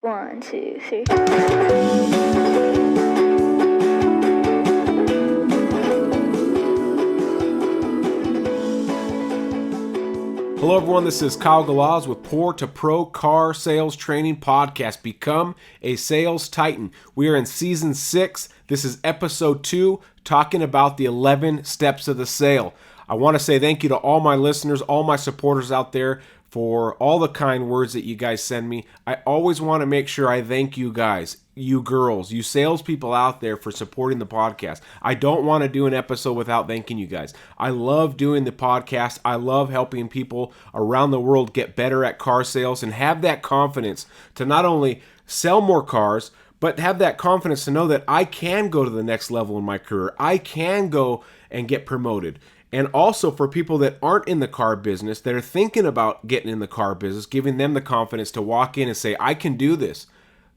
1, 2, 3. Hello everyone, this is Kyle Galaz with Poor2Pro Car Sales Training Podcast. Become a Sales Titan. We are in Season 6. This is Episode 2, talking about the 11 steps of the sale. I want to say thank you to all my listeners, all my supporters out there for all the kind words that you guys send me. I always want to make sure I thank you guys, you girls, you salespeople out there for supporting the podcast. I don't want to do an episode without thanking you guys. I love doing the podcast. I love helping people around the world get better at car sales and have that confidence to not only sell more cars, but have that confidence to know that I can go to the next level in my career. I can go and get promoted. And also for people that aren't in the car business, that are thinking about getting in the car business, giving them the confidence to walk in and say, I can do this.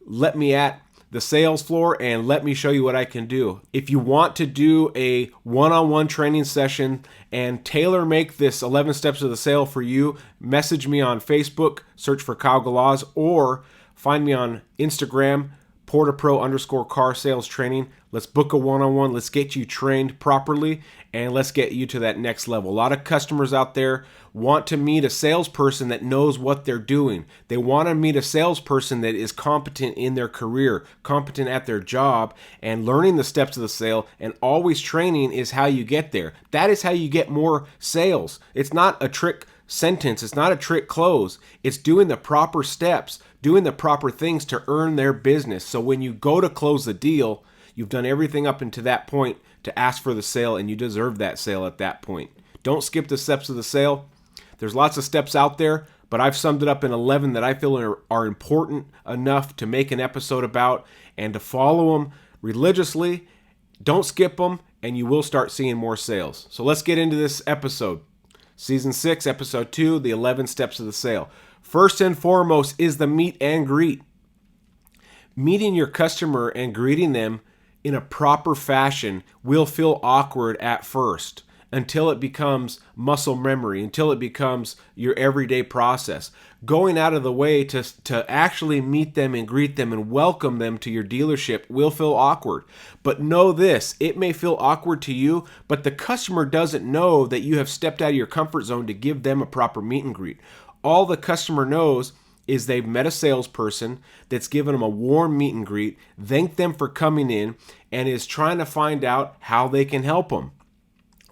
Let me at the sales floor and let me show you what I can do. If you want to do a one-on-one training session and tailor make this 11 steps of the sale for you, message me on Facebook, search for Kyle Galaz, or find me on Instagram, Poor2Pro _Car Sales Training. Let's book a one-on-one. Let's get you trained properly, and let's get you to that next level. A lot of customers out there want to meet a salesperson that knows what they're doing. They want to meet a salesperson that is competent in their career, competent at their job, and learning the steps of the sale, and always training is how you get there. That is how you get more sales. It's not a trick sentence. It's not a trick close. It's doing the proper steps, doing the proper things to earn their business. So when you go to close the deal, you've done everything up until that point to ask for the sale, and you deserve that sale at that point. Don't skip the steps of the sale. There's lots of steps out there, but I've summed it up in 11 that I feel are important enough to make an episode about and to follow them religiously. Don't skip them, and you will start seeing more sales. So let's get into this episode. Season 6, Episode 2, the 11 steps of the sale. First and foremost is the meet and greet. Meeting your customer and greeting them in a proper fashion will feel awkward at first until it becomes muscle memory, until it becomes your everyday process. Going out of the way to actually meet them and greet them and welcome them to your dealership will feel awkward. But know this, it may feel awkward to you, but the customer doesn't know that you have stepped out of your comfort zone to give them a proper meet and greet. All the customer knows is they've met a salesperson that's given them a warm meet and greet, thanked them for coming in, and is trying to find out how they can help them.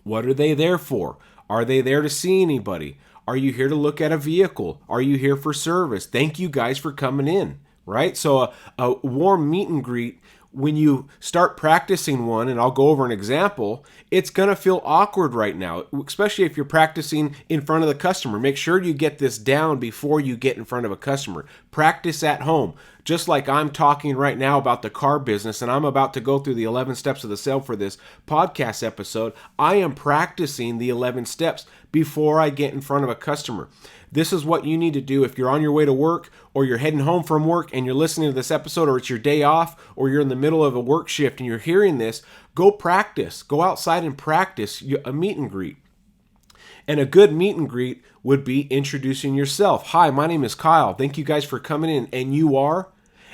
What are they there for? Are they there to see anybody? Are you here to look at a vehicle? Are you here for service? Thank you guys for coming in, right? So a warm meet and greet, when you start practicing one, and I'll go over an example, it's going to feel awkward right now, especially if you're practicing in front of the customer. Make sure you get this down before you get in front of a customer. Practice at home. Just like I'm talking right now about the car business, and I'm about to go through the 11 steps of the sale for this podcast episode, I am practicing the 11 steps before I get in front of a customer. This is what you need to do if you're on your way to work, or you're heading home from work and you're listening to this episode, or it's your day off, or you're in the middle of a work shift and you're hearing this. Go practice. Go outside and practice a meet and greet. And a good meet and greet would be introducing yourself. Hi, my name is Kyle. Thank you guys for coming in. And you are?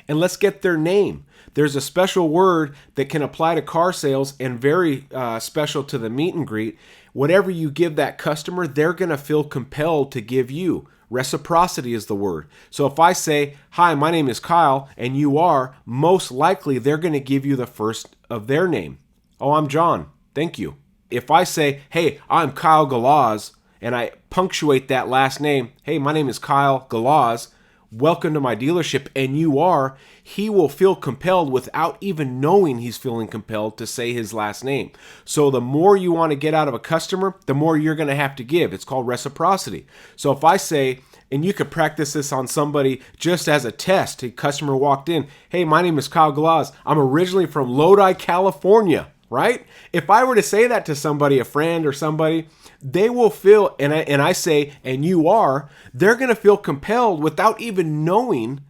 And let's get their name. There's a special word that can apply to car sales and very special to the meet and greet. Whatever you give that customer, they're going to feel compelled to give you. Reciprocity is the word. So if I say, hi, my name is Kyle, and you are, most likely they're going to give you the first of their name. Oh, I'm John. Thank you. If I say, hey, I'm Kyle Galaz, and I punctuate that last name, hey, my name is Kyle Galaz, welcome to my dealership, and you are, he will feel compelled without even knowing he's feeling compelled to say his last name. So the more you want to get out of a customer, the more you're going to have to give. It's called reciprocity. So if I say, and you could practice this on somebody just as a test, a customer walked in, hey, my name is Kyle Galaz, I'm originally from Lodi, California, right? If I were to say that to somebody, a friend or somebody, they will feel, and I say, and you are, they're going to feel compelled without even knowing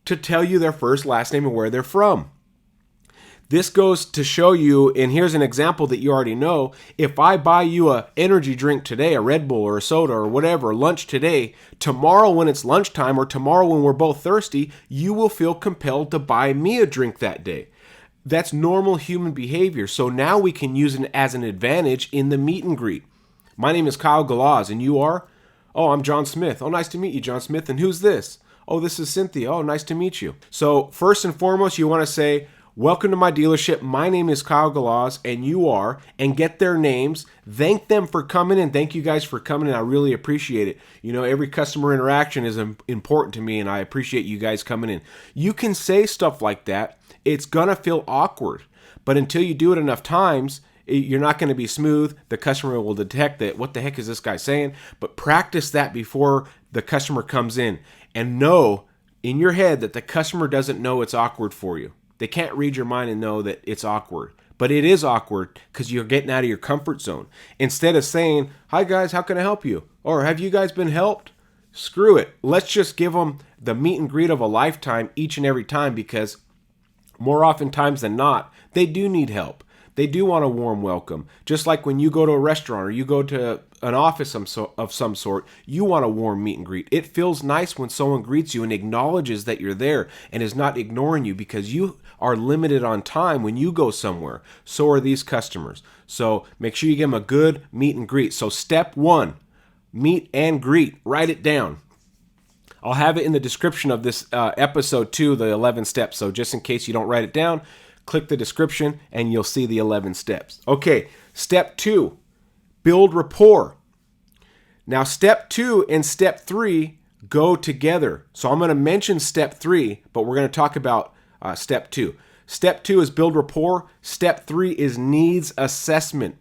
to tell you their first, last name, and where they're from. This goes to show you, and here's an example that you already know. If I buy you a energy drink today, a Red Bull or a soda or whatever, lunch today, tomorrow when it's lunchtime or tomorrow when we're both thirsty, you will feel compelled to buy me a drink that day. That's normal human behavior. So now we can use it as an advantage in the meet and greet. My name is Kyle Galaz, and you are? Oh, I'm John Smith. Oh, nice to meet you, John Smith. And who's this? Oh, this is Cynthia. Oh, nice to meet you. So first and foremost, you want to say, welcome to my dealership. My name is Kyle Galaz, and you are, and get their names. Thank them for coming in. Thank you guys for coming in. I really appreciate it. You know, every customer interaction is important to me, and I appreciate you guys coming in. You can say stuff like that. It's going to feel awkward, but until you do it enough times, you're not going to be smooth. The customer will detect that, what the heck is this guy saying? But practice that before the customer comes in, and know in your head that the customer doesn't know it's awkward for you. They can't read your mind and know that it's awkward. But it is awkward because you're getting out of your comfort zone. Instead of saying, hi guys, how can I help you? Or have you guys been helped? Screw it. Let's just give them the meet and greet of a lifetime each and every time, because more often times than not, they do need help. They do want a warm welcome. Just like when you go to a restaurant or you go to an office of some sort, you want a warm meet and greet. It feels nice when someone greets you and acknowledges that you're there and is not ignoring you, because you are limited on time when you go somewhere. So are these customers. So make sure you give them a good meet and greet. So step 1, meet and greet. Write it down. I'll have it in the description of this episode 2, the 11 steps. So just in case you don't write it down, click the description and you'll see the 11 steps. Okay, step 2, build rapport. Now step 2 and step 3 go together. So I'm going to mention step 3, but we're going to talk about step 2. Step 2 is build rapport. Step 3 is needs assessment.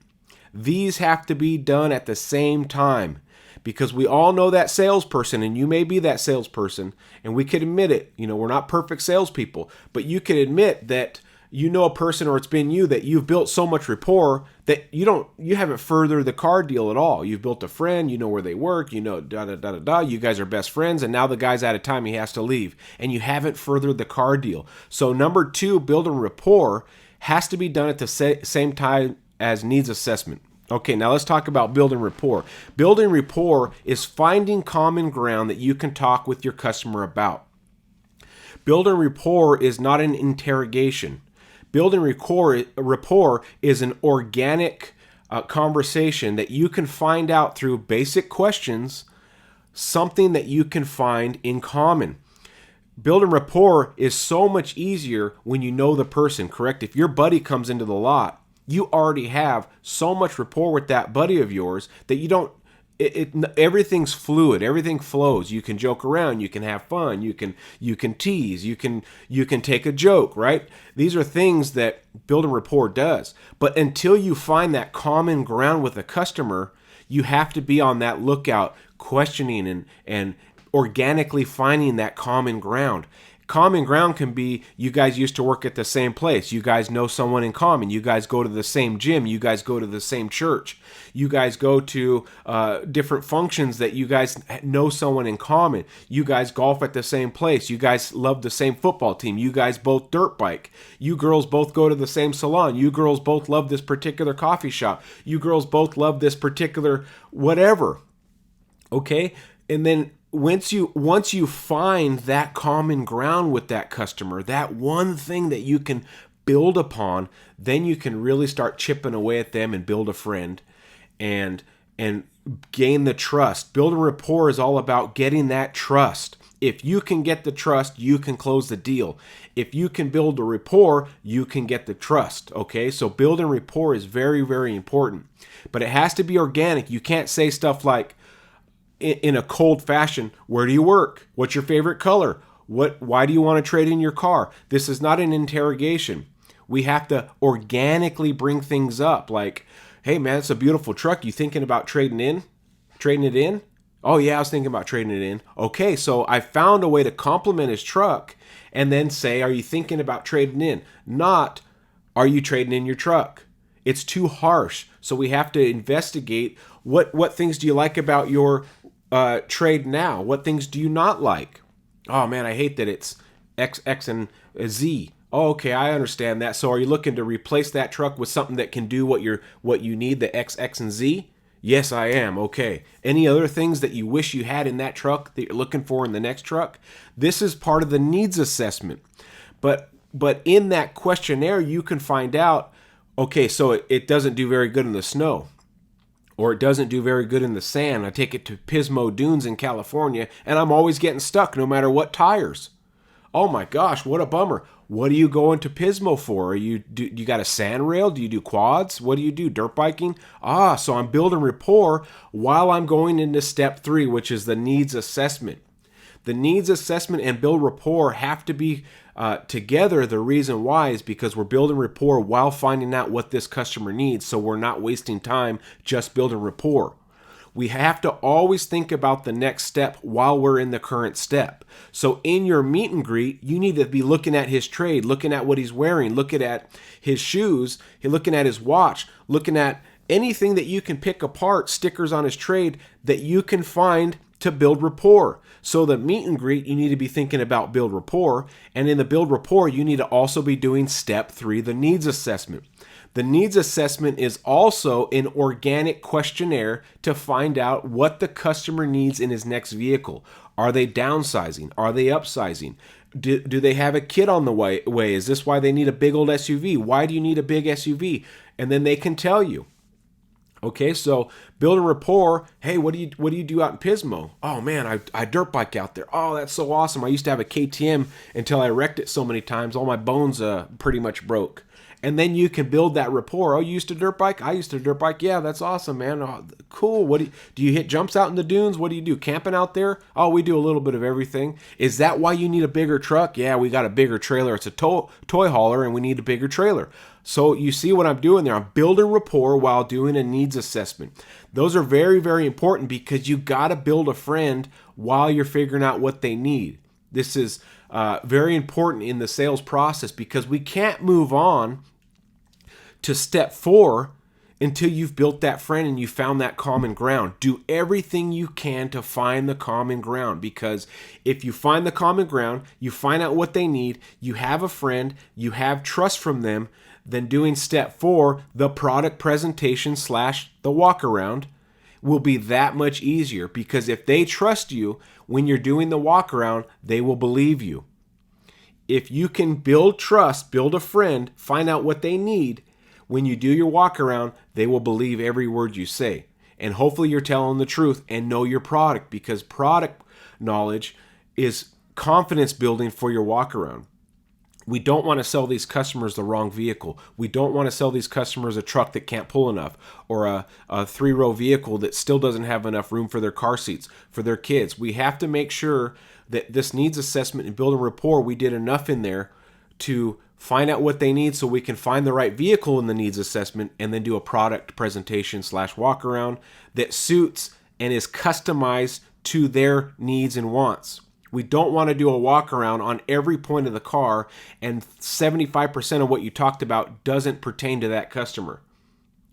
These have to be done at the same time, because we all know that salesperson, and you may be that salesperson, and we could admit it. You know, we're not perfect salespeople, but you can admit that you know a person, or it's been you, that you've built so much rapport that you haven't furthered the car deal at all. You've built a friend, you know where they work, you know, you guys are best friends, and now the guy's out of time, he has to leave, and you haven't furthered the car deal. So number 2, building rapport, has to be done at the same time as needs assessment. Okay, now let's talk about building rapport. Building rapport is finding common ground that you can talk with your customer about. Building rapport is not an interrogation. Building rapport is an organic conversation that you can find out through basic questions, something that you can find in common. Building rapport is so much easier when you know the person, correct? If your buddy comes into the lot, you already have so much rapport with that buddy of yours that you don't, everything's fluid, everything flows. You can joke around, you can have fun, you can tease, you can take a joke, right? These are things that building rapport does. But until you find that common ground with a customer, you have to be on that lookout, questioning and organically finding that common ground. Common ground can be you guys used to work at the same place. You guys know someone in common. You guys go to the same gym. You guys go to the same church. You guys go to different functions that you guys know someone in common. You guys golf at the same place. You guys love the same football team. You guys both dirt bike. You girls both go to the same salon. You girls both love this particular coffee shop. You girls both love this particular whatever. Okay? And then once you find that common ground with that customer, that one thing that you can build upon, then you can really start chipping away at them and build a friend and gain the trust. Building rapport is all about getting that trust. If you can get the trust, you can close the deal. If you can build a rapport, you can get the trust. Okay, so building rapport is very, very important, but it has to be organic. You can't say stuff like, in a cold fashion, where do you work? What's your favorite color? Why do you want to trade in your car? This is not an interrogation. We have to organically bring things up like, hey man, it's a beautiful truck. You thinking about trading it in? Oh yeah, I was thinking about trading it in. Okay, so I found a way to compliment his truck and then say, are you thinking about trading in? Not, are you trading in your truck? It's too harsh. So we have to investigate what things do you like about your trade now? What things do you not like? Oh man, I hate that it's X and Z. Oh, okay, I understand that. So are you looking to replace that truck with something that can do what you need, the X, X, and Z? Yes, I am. Okay. Any other things that you wish you had in that truck that you're looking for in the next truck? This is part of the needs assessment. But in that questionnaire, you can find out, okay, so it doesn't do very good in the snow, or it doesn't do very good in the sand. I take it to Pismo Dunes in California, and I'm always getting stuck no matter what tires. Oh my gosh, what a bummer. What are you going to Pismo for? You got a sand rail? Do you do quads? What do you do? Dirt biking? So I'm building rapport while I'm going into step 3, which is the needs assessment. The needs assessment and build rapport have to be together. The reason why is because we're building rapport while finding out what this customer needs, so we're not wasting time just building rapport. We have to always think about the next step while we're in the current step. So in your meet and greet, you need to be looking at his trade, looking at what he's wearing, looking at his shoes, looking at his watch, looking at anything that you can pick apart, stickers on his trade that you can find to build rapport. So the meet and greet, you need to be thinking about build rapport. And in the build rapport, you need to also be doing step 3, the needs assessment. The needs assessment is also an organic questionnaire to find out what the customer needs in his next vehicle. Are they downsizing? Are they upsizing? Do they have a kid on the way? Is this why they need a big old SUV? Why do you need a big SUV? And then they can tell you. Okay, so build a rapport. Hey, what do you do out in Pismo? Oh man, I dirt bike out there. Oh, that's so awesome. I used to have a KTM until I wrecked it so many times. All my bones pretty much broke. And then you can build that rapport. Oh, you used to dirt bike? I used to dirt bike. Yeah, that's awesome, man. Oh, cool. What do you hit jumps out in the dunes? What do you do? Camping out there? Oh, we do a little bit of everything. Is that why you need a bigger truck? Yeah, we got a bigger trailer. It's a toy hauler, and we need a bigger trailer. So you see what I'm doing there. I'm building rapport while doing a needs assessment. Those are very, very important because you got to build a friend while you're figuring out what they need. This is very important in the sales process because we can't move on to step 4 until you've built that friend and you found that common ground. Do everything you can to find the common ground, because if you find the common ground, you find out what they need, you have a friend, you have trust from them, then doing step 4, the product presentation / the walk around, will be that much easier, because if they trust you when you're doing the walk around, they will believe you. If you can build trust, build a friend, find out what they need, when you do your walk around, they will believe every word you say. And hopefully you're telling the truth and know your product, because product knowledge is confidence building for your walk around. We don't want to sell these customers the wrong vehicle. We don't want to sell these customers a truck that can't pull enough, or a 3-row vehicle that still doesn't have enough room for their car seats, for their kids. We have to make sure that this needs assessment and building rapport, we did enough in there to find out what they need so we can find the right vehicle in the needs assessment, and then do a product presentation / walk around that suits and is customized to their needs and wants. We don't want to do a walk around on every point of the car and 75% of what you talked about doesn't pertain to that customer.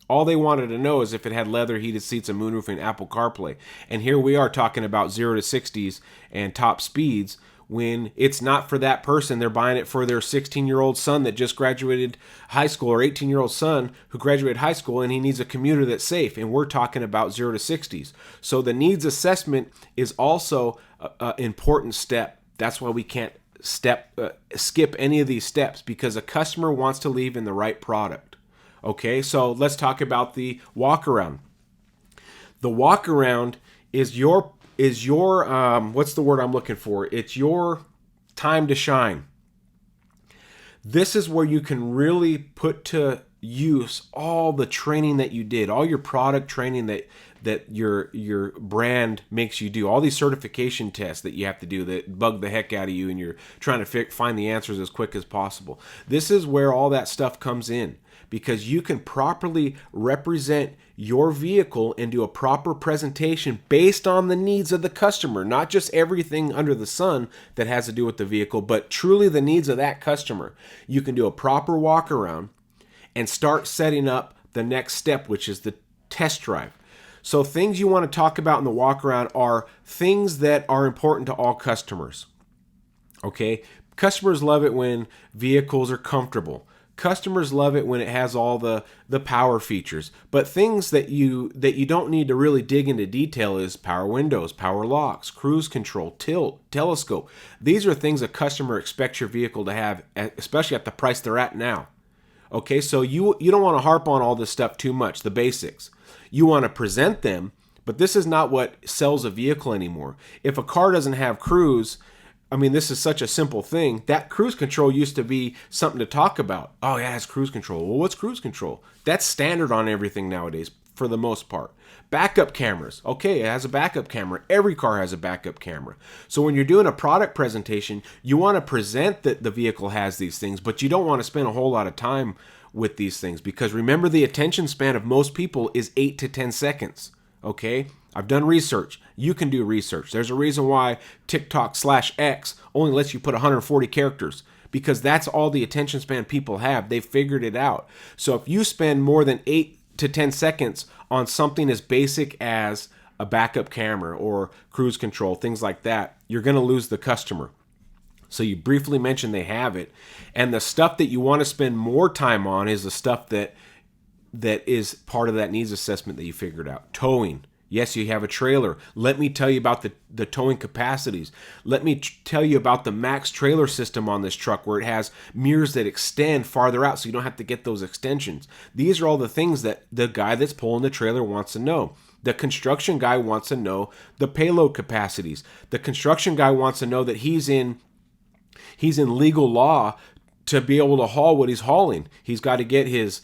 All they wanted to know is if it had leather heated seats, a moonroof, and Apple CarPlay. And here we are talking about 0 to 60s and top speeds, when it's not for that person. They're buying it for their 16-year-old son that just graduated high school, or 18-year-old son who graduated high school, and he needs a commuter that's safe. And we're talking about 0 to 60s. So the needs assessment is also an important step. That's why we can't skip any of these steps, because a customer wants to leave in the right product. Okay, so let's talk about the walk around. The walk around is your what's the word I'm looking for? It's your time to shine. This is where you can really put to use all the training that you did, all your product training that your brand makes you do, all these certification tests that you have to do that bug the heck out of you, and you're trying to find the answers as quick as possible. This is where all that stuff comes in, because you can properly represent your vehicle and do a proper presentation based on the needs of the customer, not just everything under the sun that has to do with the vehicle, but truly the needs of that customer. You can do a proper walk around and start setting up the next step, which is the test drive. So things you want to talk about in the walk around are things that are important to all customers. Okay, Customers love it when vehicles are comfortable. Customers love it when it has all the power features. But things that you don't need to really dig into detail is power windows, power locks, cruise control, tilt, telescope. These are things a customer expects your vehicle to have, especially at the price they're at now. Okay, so you don't want to harp on all this stuff too much, the basics. You want to present them, but this is not what sells a vehicle anymore. If a car doesn't have cruise, I mean, this is such a simple thing. That cruise control used to be something to talk about. Oh, yeah, it's cruise control. Well, what's cruise control? That's standard on everything nowadays for the most part. Backup cameras. Okay, it has a backup camera. Every car has a backup camera. So when you're doing a product presentation, you want to present that the vehicle has these things, but you don't want to spend a whole lot of time with these things because remember, the attention span of most people is 8 to 10 seconds. Okay? I've done research. You can do research. There's a reason why TikTok/X only lets you put 140 characters because that's all the attention span people have. They've figured it out. So if you spend more than 8 to 10 seconds on something as basic as a backup camera or cruise control, things like that, you're going to lose the customer. So you briefly mentioned they have it. And the stuff that you want to spend more time on is the stuff that is part of that needs assessment that you figured out. Towing. Yes, you have a trailer. Let me tell you about the towing capacities. Let me tell you about the max trailer system on this truck where it has mirrors that extend farther out so you don't have to get those extensions. These are all the things that the guy that's pulling the trailer wants to know. The construction guy wants to know the payload capacities. The construction guy wants to know that he's in legal law to be able to haul what he's hauling. He's got to get his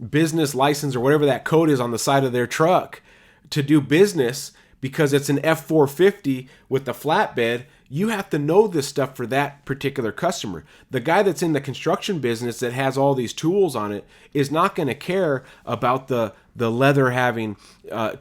business license or whatever that code is on the side of their truck to do business because it's an F450 with the flatbed. You have to know this stuff for that particular customer. The guy that's in the construction business that has all these tools on it is not going to care about the leather having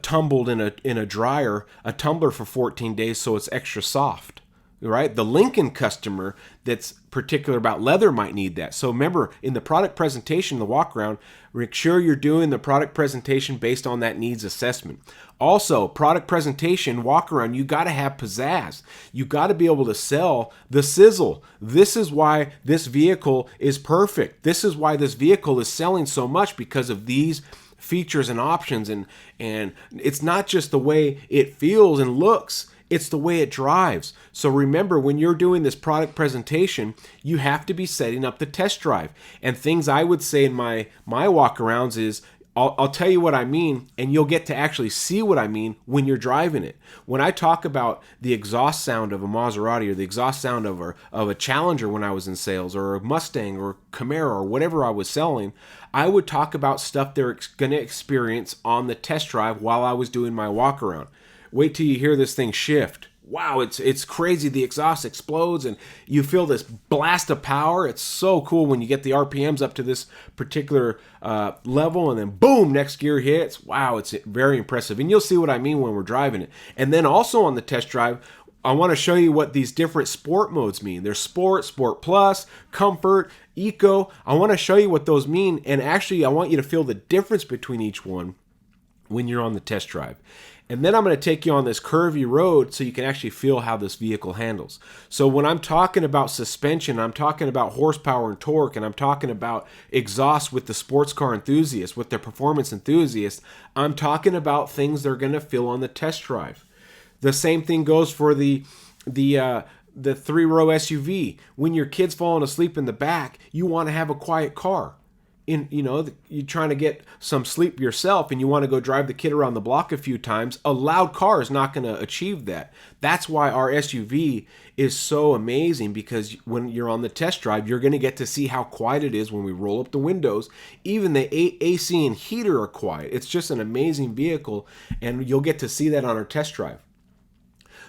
tumbled in a dryer, a tumbler for 14 days so it's extra soft. Right? The Lincoln customer that's particular about leather might need that. So remember, in the product presentation, the walk around, make sure you're doing the product presentation based on that needs assessment. Also, product presentation, walk around, you got to have pizzazz. You got to be able to sell the sizzle. This is why this vehicle is perfect. This is why this vehicle is selling so much because of these features and options. And it's not just the way it feels and looks. It's the way it drives. So remember, when you're doing this product presentation, you have to be setting up the test drive. And things I would say in my walk-arounds is, I'll tell you what I mean, and you'll get to actually see what I mean when you're driving it. When I talk about the exhaust sound of a Maserati or the exhaust sound of a Challenger when I was in sales, or a Mustang or Camaro or whatever I was selling, I would talk about stuff they're going to experience on the test drive while I was doing my walk-around. Wait till you hear this thing shift. Wow, it's crazy. The exhaust explodes and you feel this blast of power. It's so cool when you get the RPMs up to this particular level and then boom, next gear hits. Wow, it's very impressive. And you'll see what I mean when we're driving it. And then also on the test drive, I want to show you what these different sport modes mean. There's Sport, Sport Plus, Comfort, Eco. I want to show you what those mean. And actually, I want you to feel the difference between each one when you're on the test drive. And then I'm going to take you on this curvy road so you can actually feel how this vehicle handles. So when I'm talking about suspension, I'm talking about horsepower and torque, and I'm talking about exhaust with the sports car enthusiast, with the performance enthusiast, I'm talking about things they're going to feel on the test drive. The same thing goes for the three-row SUV. When your kid's falling asleep in the back, you want to have a quiet car. You're trying to get some sleep yourself and you want to go drive the kid around the block a few times. A loud car is not going to achieve that. That's why our SUV is so amazing, because when you're on the test drive, you're going to get to see how quiet it is when we roll up the windows. Even the AC and heater are quiet. It's just an amazing vehicle, and you'll get to see that on our test drive.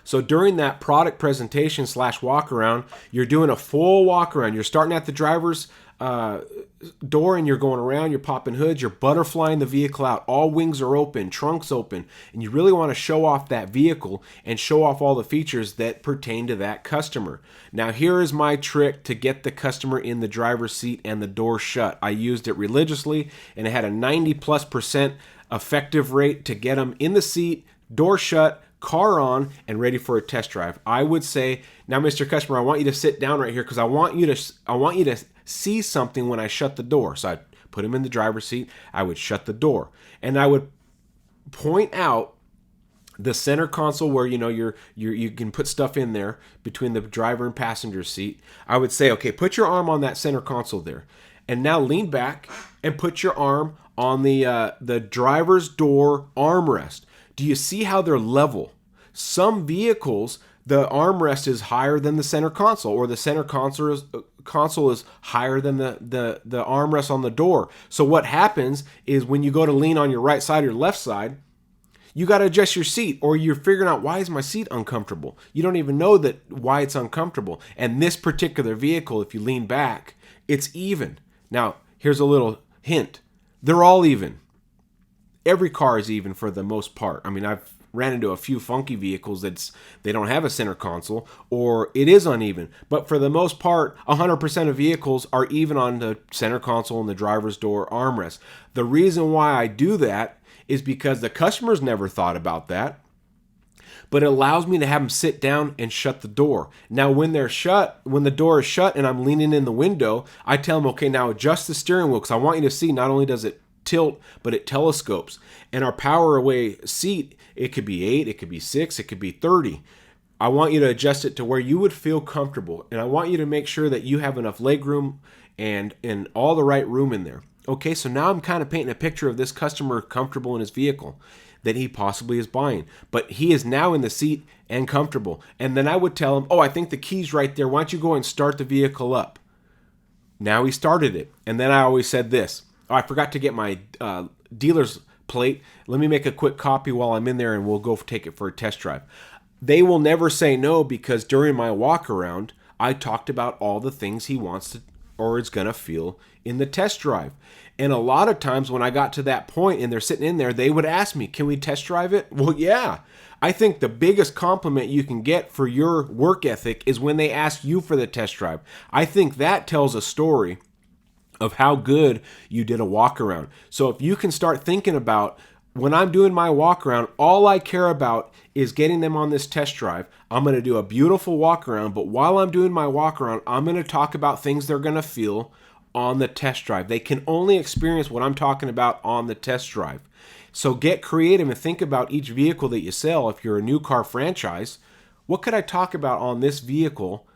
So during that product presentation / walk around, you're doing a full walk around. You're starting at the driver's door and you're going around, you're popping hoods, you're butterflying the vehicle out. All wings are open, trunks open, and you really want to show off that vehicle and show off all the features that pertain to that customer. Now here is my trick to get the customer in the driver's seat and the door shut. I used it religiously, and it had a 90+% effective rate to get them in the seat, door shut, car on and ready for a test drive. I would say, now, Mr. Customer, I want you to sit down right here because I want you to see something when I shut the door. So I'd put him in the driver's seat. I would shut the door, and I would point out the center console where you can put stuff in there between the driver and passenger seat. I would say, okay, put your arm on that center console there, and now lean back and put your arm on the driver's door armrest. Do you see how they're level? Some vehicles, the armrest is higher than the center console, or the center console is higher than the armrest on the door. So what happens is when you go to lean on your right side or your left side, you got to adjust your seat, or you're figuring out, why is my seat uncomfortable? You don't even know why it's uncomfortable. And this particular vehicle, if you lean back, it's even. Now, here's a little hint. They're all even. Every car is even for the most part. I mean, I've ran into a few funky vehicles they don't have a center console, or it is uneven. But for the most part, 100% of vehicles are even on the center console and the driver's door armrest. The reason why I do that is because the customers never thought about that, but it allows me to have them sit down and shut the door. Now, when the door is shut and I'm leaning in the window, I tell them, okay, now adjust the steering wheel, because I want you to see not only does it tilt, but it telescopes. And our power away seat, it could be 8, it could be 6, it could be 30. I want you to adjust it to where you would feel comfortable, and I want you to make sure that you have enough leg room and all the right room in there. Okay, so now I'm kind of painting a picture of this customer comfortable in his vehicle that he possibly is buying. But he is now in the seat and comfortable. And then I would tell him, oh, I think the key's right there. Why don't you go and start the vehicle up? Now he started it. And then I always said this. Oh, I forgot to get my dealer's plate. Let me make a quick copy while I'm in there, and we'll go take it for a test drive. They will never say no, because during my walk around, I talked about all the things he wants to or is going to feel in the test drive. And a lot of times when I got to that point and they're sitting in there, they would ask me, can we test drive it? Well, yeah. I think the biggest compliment you can get for your work ethic is when they ask you for the test drive. I think that tells a story of how good you did a walk around. So if you can start thinking about, when I'm doing my walk around, all I care about is getting them on this test drive. I'm going to do a beautiful walk around, but while I'm doing my walk around, I'm going to talk about things they're going to feel on the test drive. They can only experience what I'm talking about on the test drive. So get creative and think about each vehicle that you sell. If you're a new car franchise, what could I talk about on this vehicle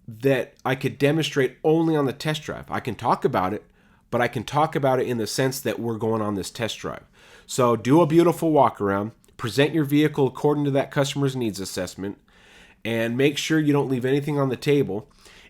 that I could demonstrate only on the test drive? I can talk about it, but I can talk about it in the sense that we're going on this test drive. So do a beautiful walk around, present your vehicle according to that customer's needs assessment, and make sure you don't leave anything on the table.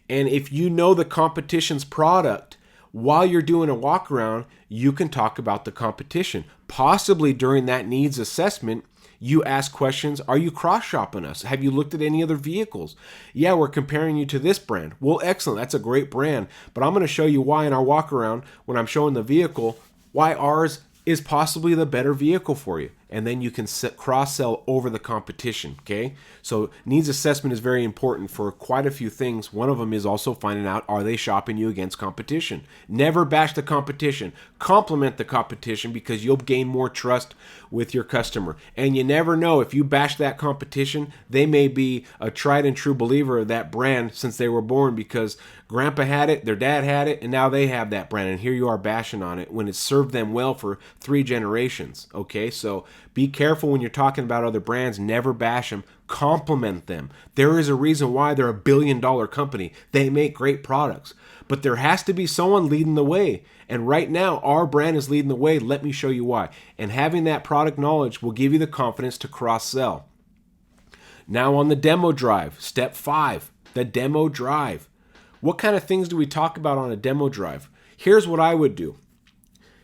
And if you know the competition's product, while you're doing a walk around, you can talk about the competition. Possibly during that needs assessment, you ask questions. Are you cross-shopping us? Have you looked at any other vehicles? Yeah, we're comparing you to this brand. Well, excellent. That's a great brand. But I'm going to show you why in our walk around, when I'm showing the vehicle, why ours is possibly the better vehicle for you. And then you can cross-sell over the competition, okay? So needs assessment is very important for quite a few things. One of them is also finding out, are they shopping you against competition? Never bash the competition. Compliment the competition, because you'll gain more trust with your customer. And you never know, if you bash that competition, they may be a tried and true believer of that brand since they were born, because grandpa had it, their dad had it, and now they have that brand. And here you are bashing on it when it served them well for 3 generations, okay? So be careful when you're talking about other brands. Never bash them. Compliment them. There is a reason why they're $1 billion company. They make great products. But there has to be someone leading the way. And right now, our brand is leading the way. Let me show you why. And having that product knowledge will give you the confidence to cross-sell. Now on the demo drive, step 5, the demo drive. What kind of things do we talk about on a demo drive? Here's what I would do.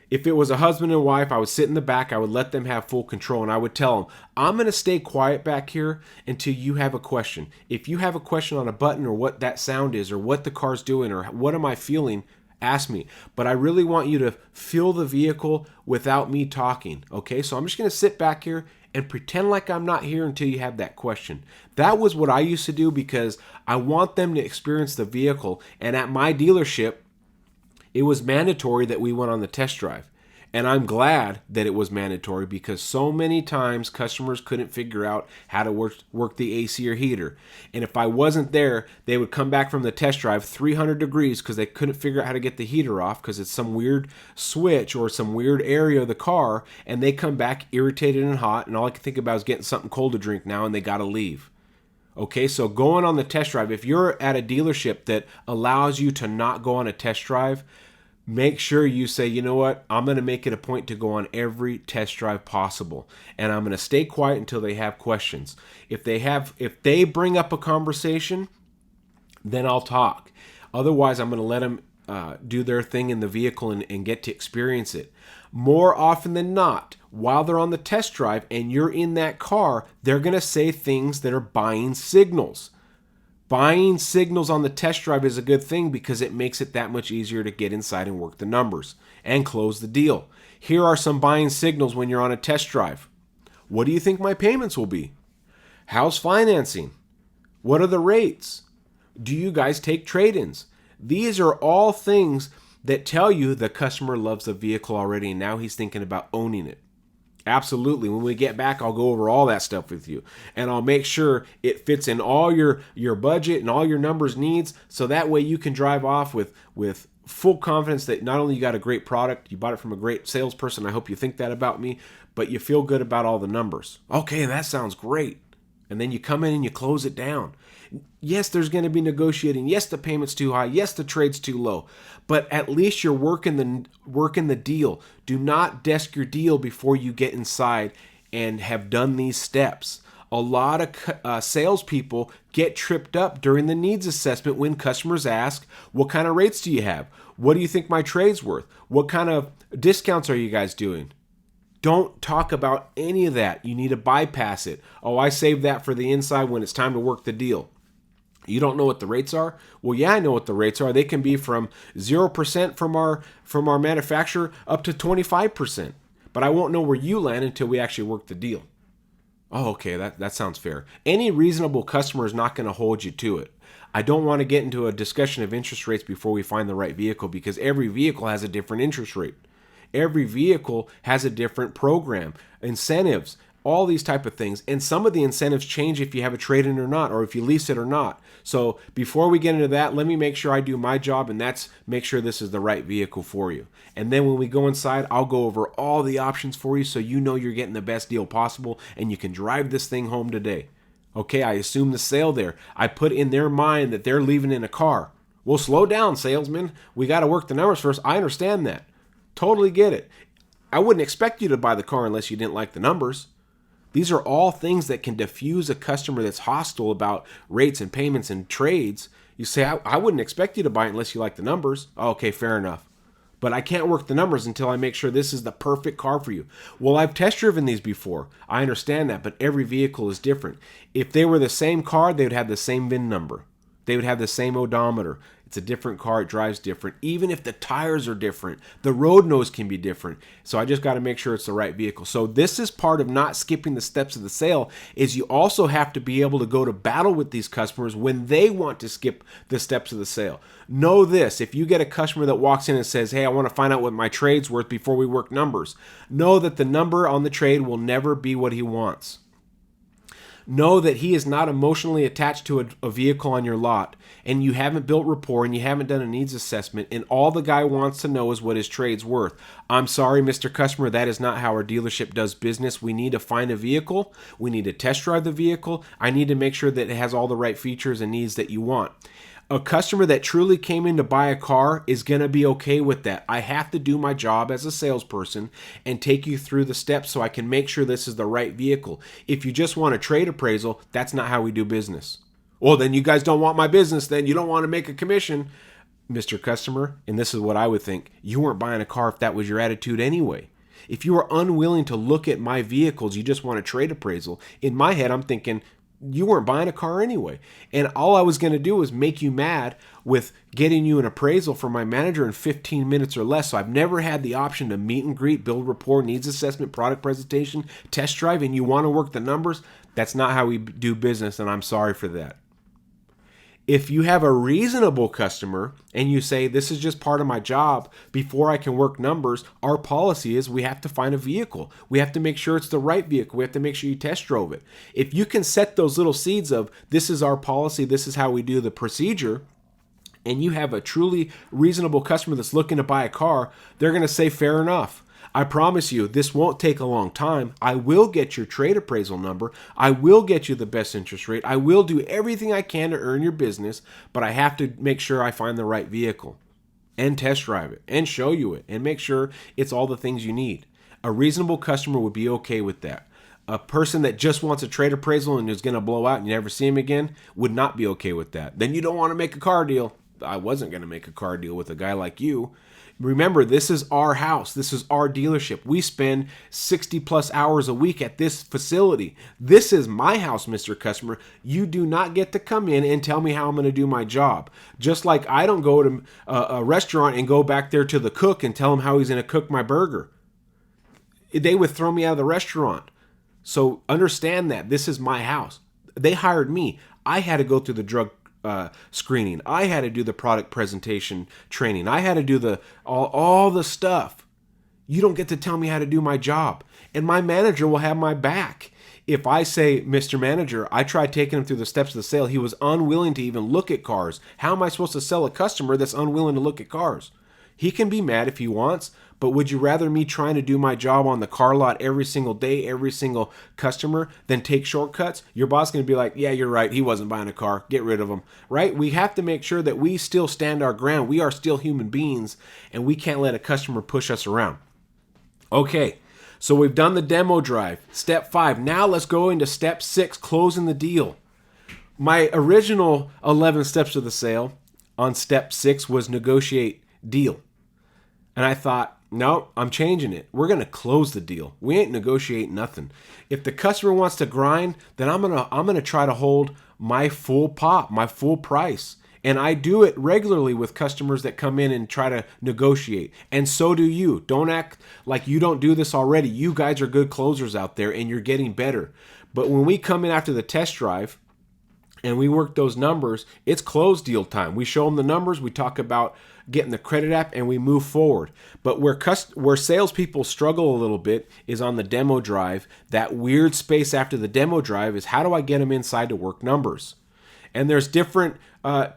If it was a husband and wife, I would sit in the back, I would let them have full control, and I would tell them, I'm going to stay quiet back here until you have a question. If you have a question on a button or what that sound is or what the car's doing or what am I feeling, ask me. But I really want you to feel the vehicle without me talking, okay? So I'm just going to sit back here and pretend like I'm not here until you have that question. That was what I used to do, because I want them to experience the vehicle. And at my dealership, it was mandatory that we went on the test drive. And I'm glad that it was mandatory because so many times customers couldn't figure out how to work the AC or heater. And if I wasn't there, they would come back from the test drive 300 degrees because they couldn't figure out how to get the heater off because it's some weird switch or some weird area of the car. And they come back irritated and hot. And all I can think about is getting something cold to drink now and they got to leave. Okay, so going on the test drive, if you're at a dealership that allows you to not go on a test drive, make sure you say, you know what, I'm going to make it a point to go on every test drive possible. And I'm going to stay quiet until they have questions. If they bring up a conversation, then I'll talk. Otherwise, I'm going to let them do their thing in the vehicle and get to experience it. More often than not, while they're on the test drive and you're in that car, they're going to say things that are buying signals. Buying signals on the test drive is a good thing because it makes it that much easier to get inside and work the numbers and close the deal. Here are some buying signals when you're on a test drive. What do you think my payments will be? How's financing? What are the rates? Do you guys take trade-ins? These are all things that tell you the customer loves the vehicle already and now he's thinking about owning it. Absolutely. When we get back, I'll go over all that stuff with you. And I'll make sure it fits in all your budget and all your numbers needs. So that way you can drive off with full confidence that not only you got a great product, you bought it from a great salesperson. I hope you think that about me, but you feel good about all the numbers. Okay, that sounds great. And then you come in and you close it down. Yes, there's going to be negotiating. Yes, the payment's too high. Yes, the trade's too low. But at least you're working the deal. Do not desk your deal before you get inside and have done these steps. A lot of salespeople get tripped up during the needs assessment when customers ask, what kind of rates do you have? What do you think my trade's worth? What kind of discounts are you guys doing? Don't talk about any of that. You need to bypass it. Oh, I saved that for the inside when it's time to work the deal. You don't know what the rates are? Well, yeah, I know what the rates are. They can be from 0% from our manufacturer up to 25%. But I won't know where you land until we actually work the deal. Oh, okay, that sounds fair. Any reasonable customer is not going to hold you to it. I don't want to get into a discussion of interest rates before we find the right vehicle because every vehicle has a different interest rate. Every vehicle has a different program, incentives, all these type of things. And some of the incentives change if you have a trade-in or not, or if you lease it or not. So before we get into that, let me make sure I do my job, and that's make sure this is the right vehicle for you. And then when we go inside, I'll go over all the options for you so you know you're getting the best deal possible and you can drive this thing home today. Okay, I assume the sale there. I put in their mind that they're leaving in a car. Well, slow down, salesman. We got to work the numbers first. I understand that. Totally get it. I wouldn't expect you to buy the car unless you didn't like the numbers. These are all things that can diffuse a customer that's hostile about rates and payments and trades. You say, I wouldn't expect you to buy it unless you like the numbers. Okay, fair enough. But I can't work the numbers until I make sure this is the perfect car for you. Well, I've test driven these before. I understand that, but every vehicle is different. If they were the same car, they would have the same VIN number. They would have the same odometer. It's a different car. It drives different. Even if the tires are different, the road nose can be different. So I just got to make sure it's the right vehicle. So this is part of not skipping the steps of the sale is you also have to be able to go to battle with these customers when they want to skip the steps of the sale. Know this, if you get a customer that walks in and says, hey, I want to find out what my trade's worth before we work numbers, know that the number on the trade will never be what he wants. Know that he is not emotionally attached to a vehicle on your lot, and you haven't built rapport and you haven't done a needs assessment, and all the guy wants to know is what his trade's worth. I'm sorry, Mr. Customer, that is not how our dealership does business. We need to find a vehicle. We need to test drive the vehicle. I need to make sure that it has all the right features and needs that you want. A customer that truly came in to buy a car is going to be okay with that. I have to do my job as a salesperson and take you through the steps so I can make sure this is the right vehicle. If you just want a trade appraisal, that's not how we do business. Well, then you guys don't want my business, then you don't want to make a commission. Mr. Customer, and this is what I would think, you weren't buying a car if that was your attitude anyway. If you are unwilling to look at my vehicles, you just want a trade appraisal, in my head I'm thinking, you weren't buying a car anyway. And all I was going to do was make you mad with getting you an appraisal from my manager in 15 minutes or less. So I've never had the option to meet and greet, build rapport, needs assessment, product presentation, test drive, and you want to work the numbers. That's not how we do business, and I'm sorry for that. If you have a reasonable customer and you say, this is just part of my job, before I can work numbers, our policy is we have to find a vehicle. We have to make sure it's the right vehicle. We have to make sure you test drove it. If you can set those little seeds of, this is our policy, this is how we do the procedure, and you have a truly reasonable customer that's looking to buy a car, they're going to say, fair enough. I promise you, this won't take a long time. I will get your trade appraisal number. I will get you the best interest rate. I will do everything I can to earn your business, but I have to make sure I find the right vehicle and test drive it and show you it and make sure it's all the things you need. A reasonable customer would be okay with that. A person that just wants a trade appraisal and is going to blow out and you never see him again would not be okay with that. Then you don't want to make a car deal. I wasn't going to make a car deal with a guy like you. Remember, this is our house. This is our dealership. We spend 60 plus hours a week at this facility. This is my house, Mr. Customer. You do not get to come in and tell me how I'm going to do my job. Just like I don't go to a restaurant and go back there to the cook and tell him how he's going to cook my burger. They would throw me out of the restaurant. So understand that this is my house. They hired me. I had to go through the drug screening. I had to do the product presentation training. I had to do all the stuff. You don't get to tell me how to do my job. And my manager will have my back. If I say, Mr. Manager, I tried taking him through the steps of the sale. He was unwilling to even look at cars. How am I supposed to sell a customer that's unwilling to look at cars? He can be mad if he wants, but would you rather me trying to do my job on the car lot every single day, every single customer, than take shortcuts? Your boss is going to be like, yeah, you're right. He wasn't buying a car. Get rid of him, right? We have to make sure that we still stand our ground. We are still human beings, and we can't let a customer push us around. Okay, so we've done the demo drive. Step 5. Now let's go into step 6, closing the deal. My original 11 steps of the sale on step 6 was negotiate deal. And I thought, no, I'm changing it. We're going to close the deal. We ain't negotiating nothing. If the customer wants to grind, then I'm going to try to hold my full pop, my full price. And I do it regularly with customers that come in and try to negotiate. And so do you. Don't act like you don't do this already. You guys are good closers out there and you're getting better. But when we come in after the test drive and we work those numbers, it's close deal time. We show them the numbers, we talk about getting the credit app, and we move forward. But where salespeople struggle a little bit is on the demo drive. That weird space after the demo drive is, how do I get them inside to work numbers? And there's different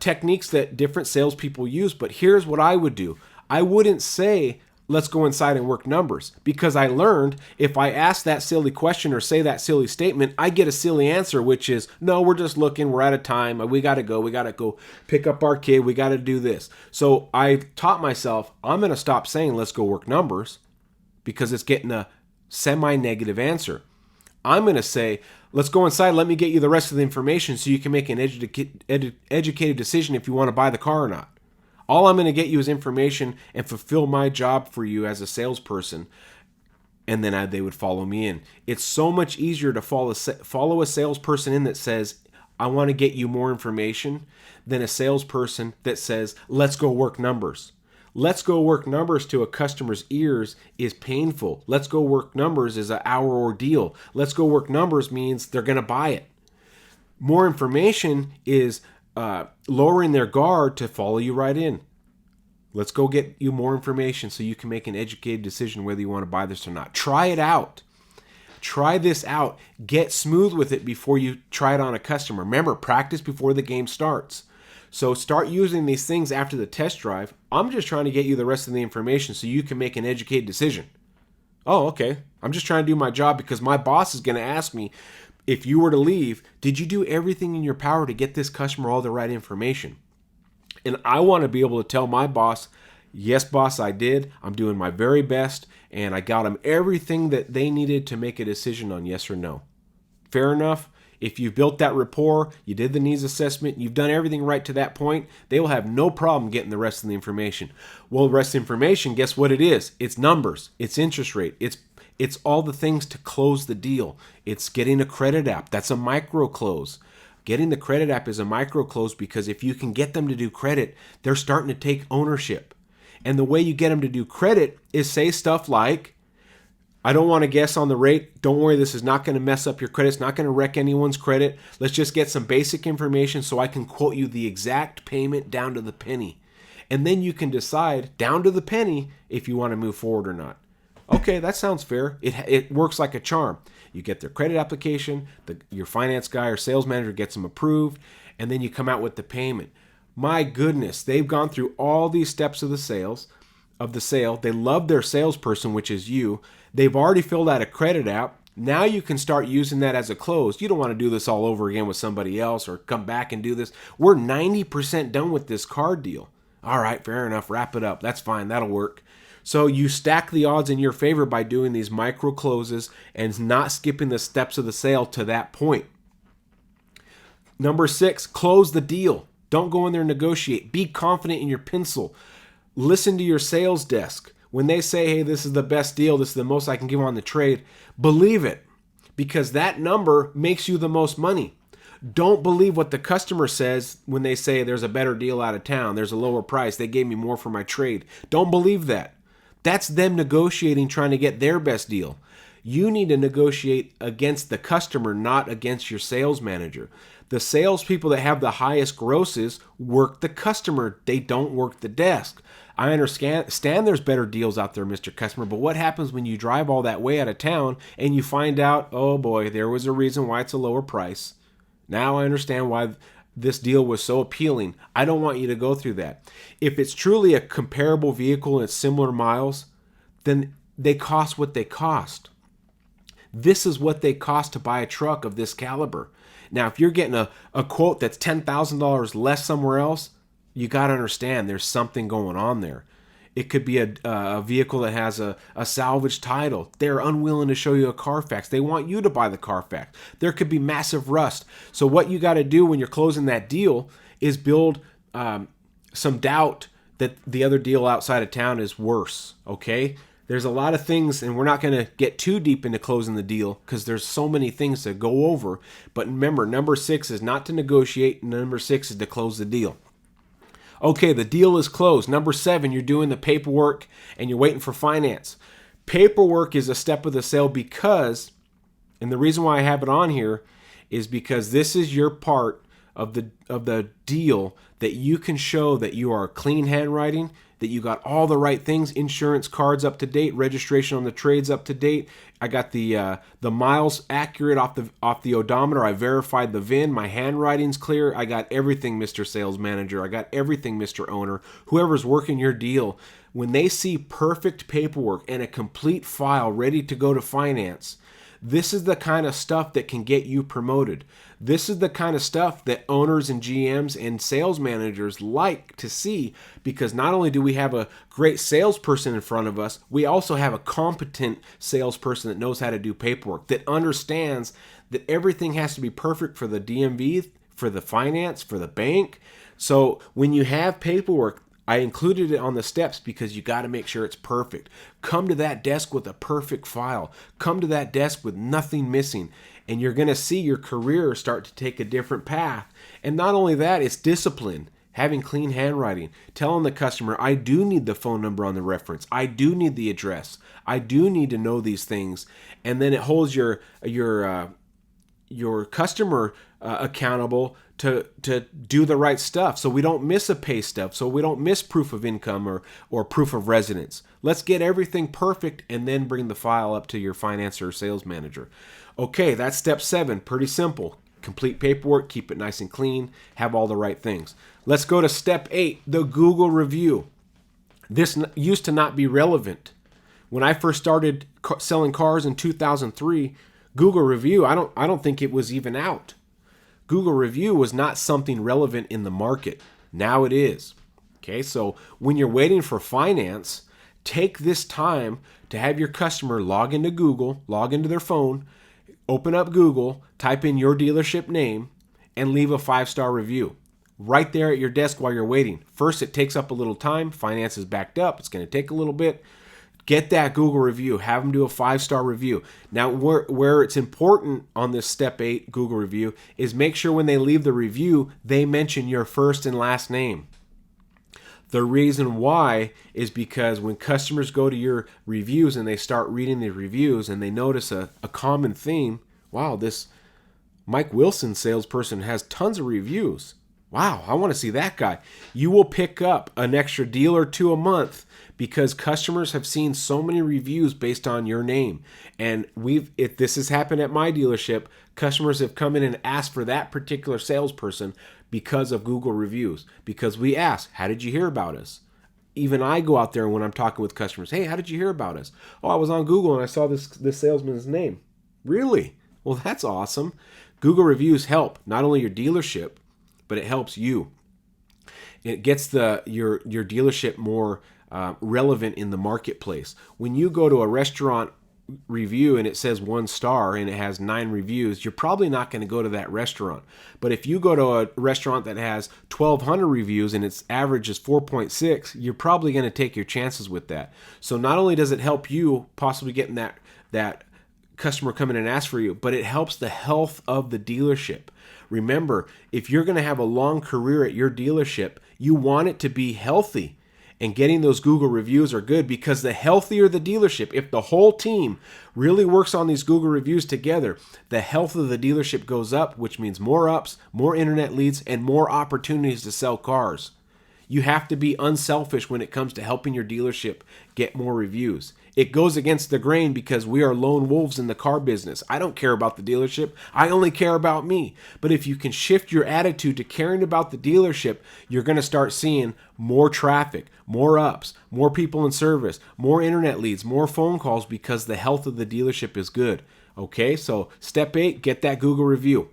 techniques that different salespeople use, but here's what I would do. I wouldn't say, let's go inside and work numbers, because I learned if I ask that silly question or say that silly statement, I get a silly answer, which is, no, we're just looking, we're out of time, we got to go pick up our kid, we got to do this. So I taught myself, I'm going to stop saying, let's go work numbers, because it's getting a semi-negative answer. I'm going to say, let's go inside, let me get you the rest of the information so you can make an educated decision if you want to buy the car or not. All I'm going to get you is information and fulfill my job for you as a salesperson. And then they would follow me in. It's so much easier to follow a salesperson in that says, I want to get you more information, than a salesperson that says, let's go work numbers. Let's go work numbers to a customer's ears is painful. Let's go work numbers is an hour ordeal. Let's go work numbers means they're going to buy it. More information is lowering their guard to follow you right in. Let's go get you more information so you can make an educated decision whether you want to buy this or not. Try it out. Try this out. Get smooth with it before you try it on a customer. Remember, practice before the game starts. So start using these things after the test drive. I'm just trying to get you the rest of the information so you can make an educated decision. Oh, okay. I'm just trying to do my job because my boss is going to ask me, if you were to leave, did you do everything in your power to get this customer all the right information? And I want to be able to tell my boss, yes, boss, I did. I'm doing my very best, and I got them everything that they needed to make a decision on yes or no. Fair enough? If you've built that rapport, you did the needs assessment, you've done everything right to that point, they will have no problem getting the rest of the information. Well, the rest of the information, guess what it is? It's numbers, it's interest rate, it's all the things to close the deal. It's getting a credit app. That's a micro close. Getting the credit app is a micro close because if you can get them to do credit, they're starting to take ownership. And the way you get them to do credit is say stuff like, I don't want to guess on the rate. Don't worry, this is not going to mess up your credit. It's not going to wreck anyone's credit. Let's just get some basic information so I can quote you the exact payment down to the penny. And then you can decide down to the penny if you want to move forward or not. Okay, that sounds fair. It works like a charm. You get their credit application, your finance guy or sales manager gets them approved, and then you come out with the payment. My goodness, they've gone through all these steps of the sale. They love their salesperson, which is you. They've already filled out a credit app. Now you can start using that as a close. You don't want to do this all over again with somebody else or come back and do this. We're 90% done with this car deal. All right, fair enough. Wrap it up. That's fine. That'll work. So you stack the odds in your favor by doing these micro closes and not skipping the steps of the sale to that point. Number 6, close the deal. Don't go in there and negotiate. Be confident in your pencil. Listen to your sales desk. When they say, hey, this is the best deal, this is the most I can give on the trade, believe it, because that number makes you the most money. Don't believe what the customer says when they say there's a better deal out of town, there's a lower price, they gave me more for my trade. Don't believe that. That's them negotiating, trying to get their best deal. You need to negotiate against the customer, not against your sales manager. The salespeople that have the highest grosses work the customer. They don't work the desk. I understand there's better deals out there, Mr. Customer, but what happens when you drive all that way out of town and you find out, oh boy, there was a reason why it's a lower price. Now I understand why this deal was so appealing. I don't want you to go through that. If it's truly a comparable vehicle and it's similar miles, then they cost what they cost. This is what they cost to buy a truck of this caliber. Now, if you're getting a quote that's $10,000 less somewhere else, you got to understand there's something going on there. It could be a vehicle that has a salvage title. They're unwilling to show you a Carfax. They want you to buy the Carfax. There could be massive rust. So what you got to do when you're closing that deal is build some doubt that the other deal outside of town is worse, okay? There's a lot of things, and we're not going to get too deep into closing the deal because there's so many things to go over. But remember, number 6 is not to negotiate. Number 6 is to close the deal. Okay, the deal is closed. Number 7, you're doing the paperwork and you're waiting for finance. Paperwork is a step of the sale because, and the reason why I have it on here is because this is your part of the deal that you can show that you are clean handwriting, that you got all the right things, insurance cards up to date, registration on the trades up to date. I got the miles accurate off the odometer. I verified the VIN. My handwriting's clear. I got everything, Mr. Sales Manager. I got everything, Mr. Owner. Whoever's working your deal, when they see perfect paperwork and a complete file ready to go to finance, this is the kind of stuff that can get you promoted. This is the kind of stuff that owners and GMs and sales managers like to see, because not only do we have a great salesperson in front of us, we also have a competent salesperson that knows how to do paperwork, that understands that everything has to be perfect for the DMV, for the finance, for the bank. So when you have paperwork, I included it on the steps because you got to make sure it's perfect. Come to that desk with a perfect file. Come to that desk with nothing missing. And you're going to see your career start to take a different path. And not only that, it's discipline. Having clean handwriting. Telling the customer, I do need the phone number on the reference. I do need the address. I do need to know these things. And then it holds your customer accountable to do the right stuff, so we don't miss a pay stub, so we don't miss proof of income or proof of residence. Let's get everything perfect and then bring the file up to your finance or sales manager. Okay, that's step 7. Pretty simple. Complete paperwork, keep it nice and clean, have all the right things. Let's go to step 8, the Google review. This used to not be relevant. When I first started selling cars in 2003, Google review, I don't think it was even out. Google review was not something relevant in the market. Now it is. Okay, so when you're waiting for finance, take this time to have your customer log into Google, log into their phone, open up Google, type in your dealership name, and leave a 5-star review. Right there at your desk while you're waiting. First, it takes up a little time. Finance is backed up. It's going to take a little bit. Get that Google review. Have them do a 5-star review. Now, where it's important on this step 8 Google review is make sure when they leave the review, they mention your first and last name. The reason why is because when customers go to your reviews and they start reading the reviews and they notice a common theme, wow, this Mike Wilson salesperson has tons of reviews. Wow, I want to see that guy. You will pick up an extra deal or two a month because customers have seen so many reviews based on your name. And if this has happened at my dealership, customers have come in and asked for that particular salesperson because of Google reviews. Because we ask, how did you hear about us? Even I go out there when I'm talking with customers, hey, how did you hear about us? Oh, I was on Google and I saw this salesman's name. Really? Well, that's awesome. Google reviews help not only your dealership, but it helps you. It gets your dealership more relevant in the marketplace. When you go to a restaurant review and it says 1 star and it has 9 reviews, you're probably not going to go to that restaurant. But if you go to a restaurant that has 1,200 reviews and its average is 4.6, you're probably going to take your chances with that. So not only does it help you possibly getting that customer come in and ask for you, but it helps the health of the dealership. Remember, if you're going to have a long career at your dealership, you want it to be healthy. And getting those Google reviews are good because the healthier the dealership, if the whole team really works on these Google reviews together, the health of the dealership goes up, which means more ups, more internet leads, and more opportunities to sell cars. You have to be unselfish when it comes to helping your dealership get more reviews. It goes against the grain because we are lone wolves in the car business. I don't care about the dealership. I only care about me. But if you can shift your attitude to caring about the dealership, you're going to start seeing more traffic, more ups, more people in service, more internet leads, more phone calls because the health of the dealership is good. Okay, so step 8, get that Google review.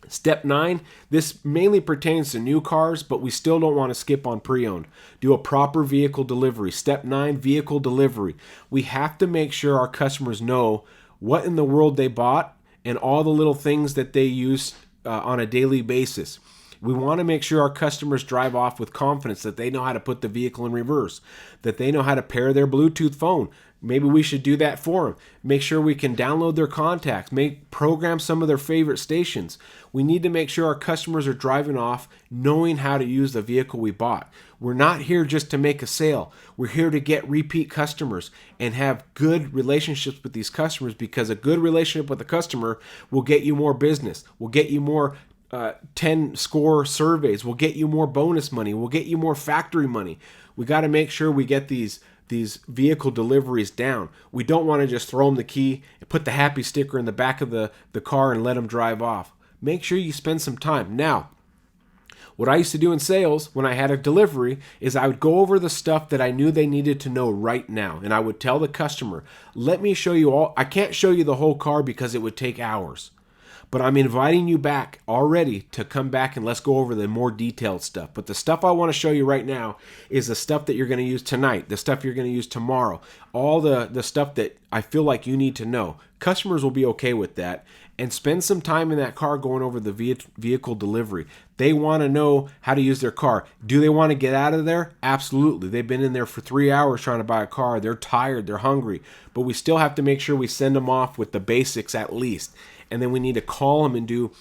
Step 9, this mainly pertains to new cars, but we still don't want to skip on pre-owned. Do a proper vehicle delivery. Step 9, vehicle delivery. We have to make sure our customers know what in the world they bought and all the little things that they use on a daily basis. We want to make sure our customers drive off with confidence that they know how to put the vehicle in reverse, that they know how to pair their Bluetooth phone. Maybe we should do that for them. Make sure we can download their contacts, program some of their favorite stations. We need to make sure our customers are driving off knowing how to use the vehicle we bought. We're not here just to make a sale. We're here to get repeat customers and have good relationships with these customers because a good relationship with a customer will get you more business, will get you more 10 score surveys, will get you more bonus money, will get you more factory money. We got to make sure we get these vehicle deliveries down. We don't want to just throw them the key and put the happy sticker in the back of the car and let them drive off. Make sure you spend some time. Now, what I used to do in sales when I had a delivery is I would go over the stuff that I knew they needed to know right now. And I would tell the customer, let me show you all. I can't show you the whole car because it would take hours. But I'm inviting you back already to come back and let's go over the more detailed stuff. But the stuff I want to show you right now is the stuff that you're going to use tonight, the stuff you're going to use tomorrow, all the stuff that I feel like you need to know. Customers will be okay with that. And spend some time in that car going over the vehicle delivery. They want to know how to use their car. Do they want to get out of there? Absolutely. They've been in there for 3 hours trying to buy a car. They're tired. They're hungry. But we still have to make sure we send them off with the basics at least. And then we need to call them and do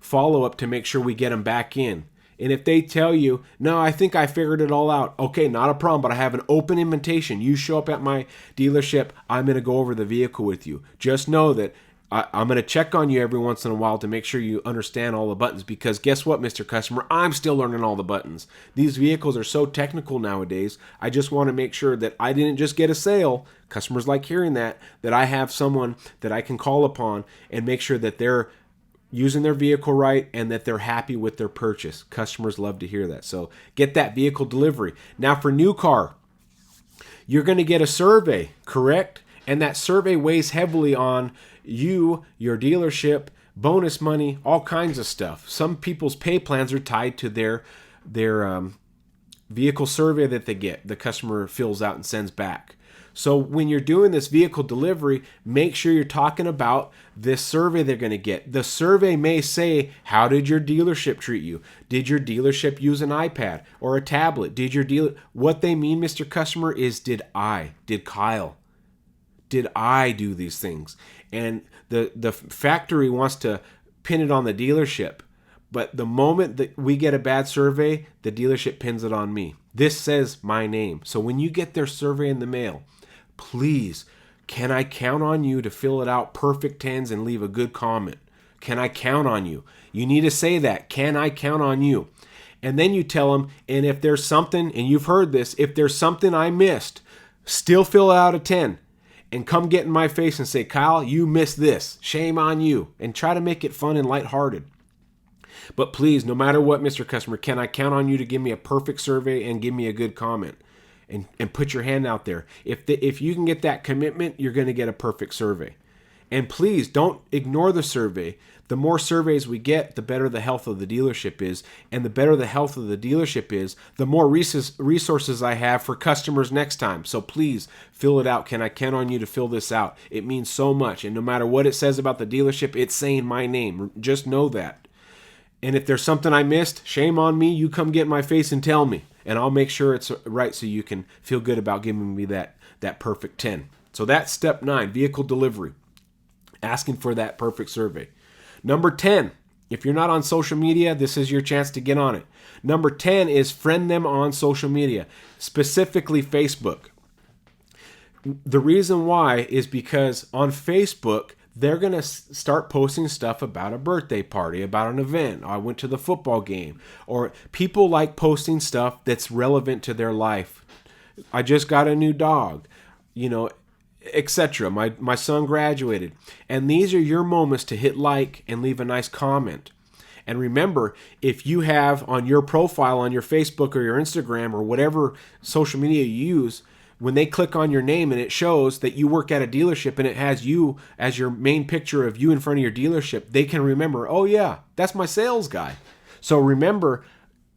follow-up to make sure we get them back in. And if they tell you, no, I think I figured it all out. Okay, not a problem, but I have an open invitation. You show up at my dealership, I'm going to go over the vehicle with you. Just know that I'm going to check on you every once in a while to make sure you understand all the buttons because guess what, Mr. Customer? I'm still learning all the buttons. These vehicles are so technical nowadays. I just want to make sure that I didn't just get a sale. Customers like hearing that I have someone that I can call upon and make sure that they're using their vehicle right and that they're happy with their purchase. Customers love to hear that. So get that vehicle delivery. Now for new car, you're going to get a survey, correct? And that survey weighs heavily on you, your dealership, bonus money, all kinds of stuff. Some people's pay plans are tied to their vehicle survey that they get, the customer fills out and sends back. So when you're doing this vehicle delivery, make sure you're talking about this survey they're going to get. The survey may say, how did your dealership treat you? Did your dealership use an iPad or a tablet? What they mean, Mr. Customer, is did Kyle do these things? And the factory wants to pin it on the dealership. But the moment that we get a bad survey, the dealership pins it on me. This says my name. So when you get their survey in the mail, please, can I count on you to fill it out perfect 10s and leave a good comment? Can I count on you? You need to say that. Can I count on you? And then you tell them, and if there's something, and you've heard this, if there's something I missed, still fill out a 10 and come get in my face and say, Kyle, you missed this. Shame on you. And try to make it fun and lighthearted. But please, no matter what, Mr. Customer, can I count on you to give me a perfect survey and give me a good comment? And put your hand out there. If you can get that commitment, you're going to get a perfect survey. And please don't ignore the survey. The more surveys we get, the better the health of the dealership is. And the better the health of the dealership is, the more resources I have for customers next time. So please fill it out. Can I count on you to fill this out? It means so much. And no matter what it says about the dealership, it's saying my name. Just know that. And if there's something I missed, shame on me. You come get in my face and tell me. And I'll make sure it's right so you can feel good about giving me that perfect 10. So that's step 9, vehicle delivery. Asking for that perfect survey. Number 10, if you're not on social media, this is your chance to get on it. Number 10 is friend them on social media, specifically Facebook. The reason why is because on Facebook, they're going to start posting stuff about a birthday party, about an event. I went to the football game. Or people like posting stuff that's relevant to their life. I just got a new dog, etc. My son graduated. And these are your moments to hit like and leave a nice comment. And remember, if you have on your profile on your Facebook or your Instagram or whatever social media you use, when they click on your name and it shows that you work at a dealership and it has you as your main picture of you in front of your dealership, they can remember, oh yeah, that's my sales guy. So remember,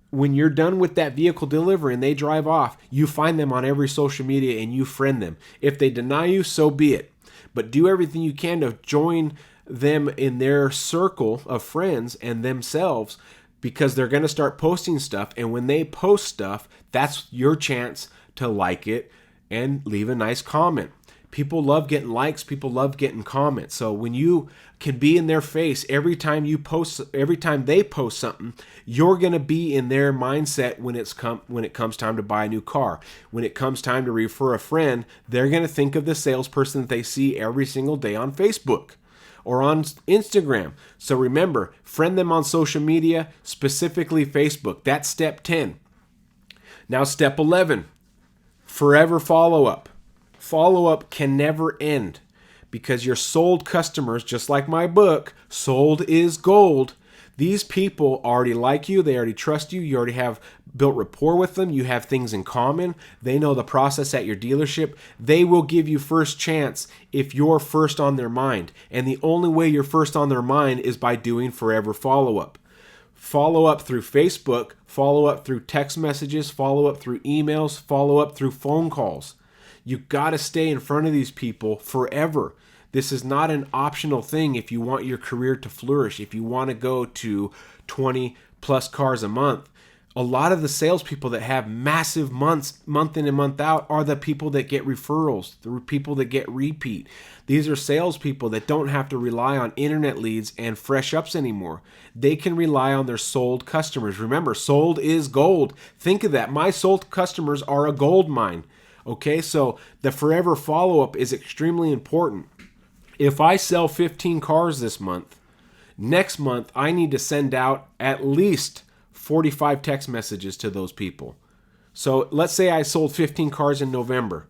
when you're done with that vehicle delivery and they drive off, you find them on every social media and you friend them. If they deny you, so be it. But do everything you can to join them in their circle of friends and themselves, because they're going to start posting stuff. And when they post stuff, that's your chance to like it and leave a nice comment. People love getting likes. People love getting comments. So when you can be in their face every time they post something, you're going to be in their mindset when it comes time to buy a new car. When it comes time to refer a friend, they're going to think of the salesperson that they see every single day on Facebook or on Instagram. So remember, friend them on social media, specifically Facebook. That's step 10. Now step 11. Forever follow-up. Follow-up can never end because your sold customers, just like my book, Sold is Gold, these people already like you. They already trust you. You already have built rapport with them. You have things in common. They know the process at your dealership. They will give you first chance if you're first on their mind. And the only way you're first on their mind is by doing forever follow-up. Follow up through Facebook, follow up through text messages, follow up through emails, follow up through phone calls. You got to stay in front of these people forever. This is not an optional thing if you want your career to flourish, if you want to go to 20 plus cars a month. A lot of the salespeople that have massive months, month in and month out, are the people that get referrals, the people that get repeat. These are salespeople that don't have to rely on internet leads and fresh ups anymore. They can rely on their sold customers. Remember, sold is gold. Think of that. My sold customers are a gold mine. Okay, so the forever follow-up is extremely important. If I sell 15 cars this month, next month I need to send out at least 45 text messages to those people. So let's say I sold 15 cars in November.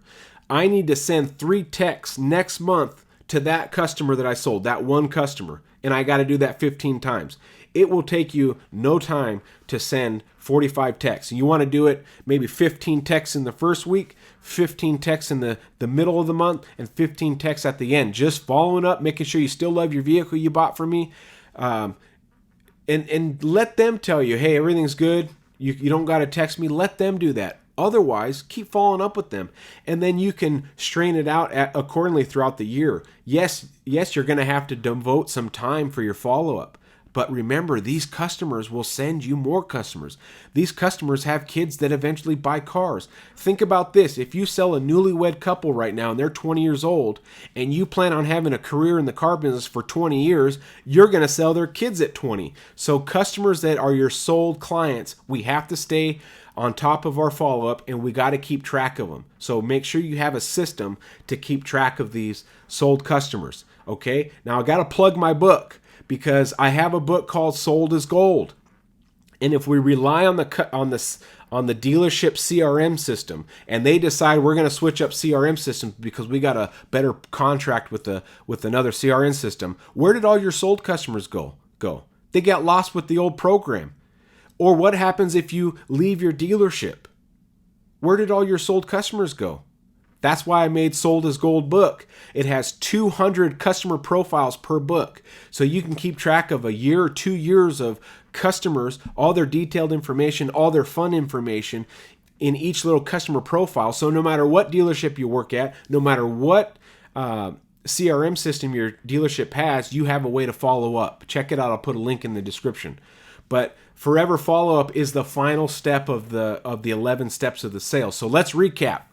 I need to send 3 texts next month to that customer that I sold, that one customer, and I got to do that 15 times. It will take you no time to send 45 texts. And you want to do it maybe 15 texts in the first week, 15 texts in the middle of the month, and 15 texts at the end. Just following up, making sure you still love your vehicle you bought from me. And let them tell you, hey, everything's good. You don't got to text me. Let them do that. Otherwise, keep following up with them. And then you can strain it out accordingly throughout the year. Yes, you're going to have to devote some time for your follow-up. But remember, these customers will send you more customers. These customers have kids that eventually buy cars. Think about this. If you sell a newlywed couple right now and they're 20 years old and you plan on having a career in the car business for 20 years, you're going to sell their kids at 20. So customers that are your sold clients, we have to stay on top of our follow-up, and we got to keep track of them. So make sure you have a system to keep track of these sold customers. Okay? Now I got to plug my book, because I have a book called Sold as Gold. And if we rely on the dealership CRM system, and they decide we're going to switch up CRM systems because we got a better contract with another CRM system, where did all your sold customers go? They got lost with the old program. Or what happens if you leave your dealership? Where did all your sold customers go? That's why I made Sold as Gold book. It has 200 customer profiles per book. So you can keep track of a year or 2 years of customers, all their detailed information, all their fun information in each little customer profile. So no matter what dealership you work at, no matter what CRM system your dealership has, you have a way to follow up. Check it out. I'll put a link in the description. But Forever Follow-Up is the final step of the 11 steps of the sale. So let's recap.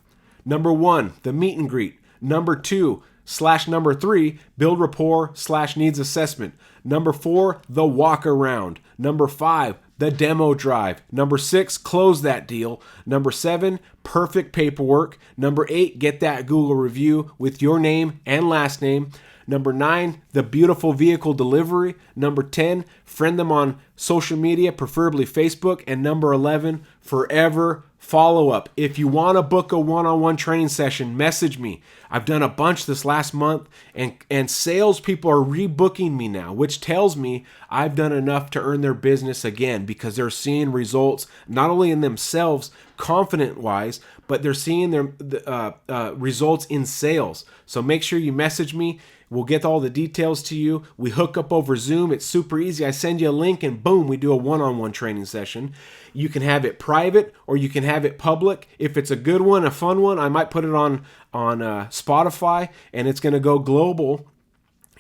Number 1, the meet and greet. Number 2, /number 3, build rapport /needs assessment. Number 4, the walk around. Number 5, the demo drive. Number 6, close that deal. Number 7, perfect paperwork. Number 8, get that Google review with your name and last name. Number 9, the beautiful vehicle delivery. Number 10, friend them on social media, preferably Facebook. And number 11, forever follow-up. If you want to book a one-on-one training session, message me. I've done a bunch this last month, and salespeople are rebooking me now, which tells me I've done enough to earn their business again, because they're seeing results not only in themselves, confident-wise, but they're seeing their results in sales. So make sure you message me. We'll get all the details to you. We hook up over Zoom. It's super easy. I send you a link and boom, we do a one-on-one training session. You can have it private or you can have it public. If it's a good one, a fun one, I might put it on Spotify, and it's going to go global,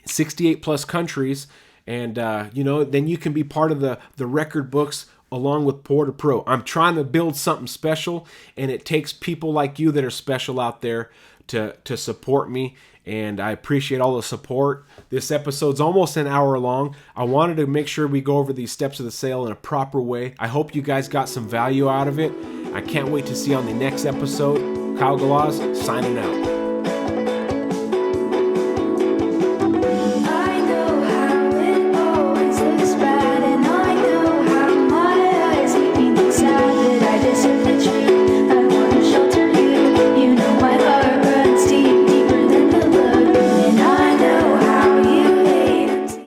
68 plus countries. And, then you can be part of the record books along with Poor2Pro. I'm trying to build something special, and it takes people like you that are special out there to support me, and I appreciate all the support. This episode's almost an hour long. I wanted to make sure we go over these steps of the sale in a proper way. I hope you guys got some value out of it. I can't wait to see you on the next episode. Kyle Galaz, signing out.